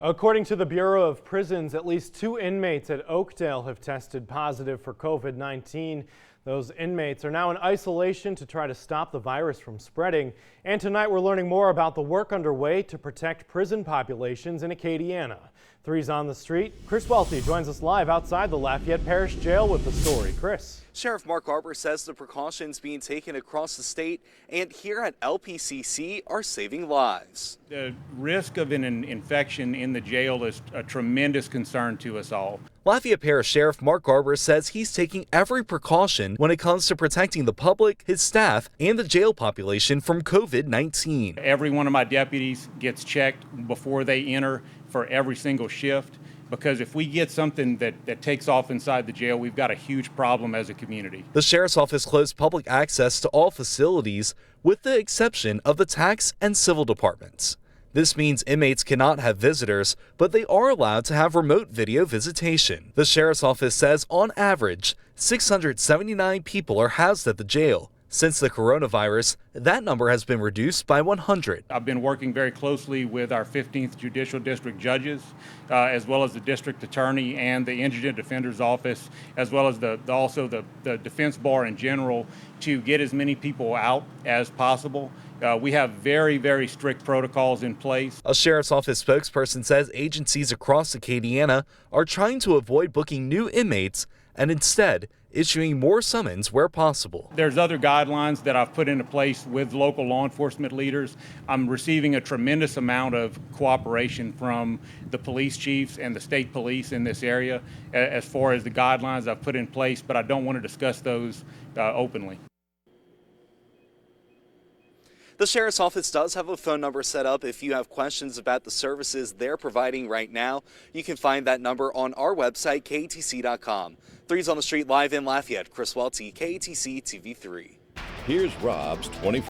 According to the Bureau of Prisons, at least 2 inmates at Oakdale have tested positive for COVID-19. Those inmates are now in isolation to try to stop the virus from spreading. And tonight we're learning more about the work underway to protect prison populations in Acadiana. 3's on the street. Chris Welty joins us live outside the Lafayette Parish Jail with the story. Chris. Sheriff Mark Arbor says the precautions being taken across the state and here at LPCC are saving lives. The risk of an infection in the jail is a tremendous concern to us all. Lafayette Parish Sheriff Mark Arbor says he's taking every precaution when it comes to protecting the public, his staff, and the jail population from COVID-19. Every one of my deputies gets checked before they enter for every single shift, because if we get something that takes off inside the jail, we've got a huge problem as a community. The Sheriff's Office closed public access to all facilities with the exception of the tax and civil departments. This means inmates cannot have visitors, but they are allowed to have remote video visitation. The Sheriff's Office says on average, 679 people are housed at the jail. Since the coronavirus, that number has been reduced by 100. I've been working very closely with our 15th Judicial District judges, as well as the district attorney and the Indigent Defender's Office, as well as also the defense bar in general, to get as many people out as possible. We have very, very strict protocols in place. A Sheriff's Office spokesperson says agencies across Acadiana are trying to avoid booking new inmates and instead issuing more summons where possible. There's other guidelines that I've put into place with local law enforcement leaders. I'm receiving a tremendous amount of cooperation from the police chiefs and the state police in this area as far as the guidelines I've put in place, but I don't want to discuss those openly. The Sheriff's Office does have a phone number set up if you have questions about the services they're providing right now. You can find that number on our website, KATC.com. 3's on the street live in Lafayette. Chris Welty, KATC TV3. Here's Rob's 24.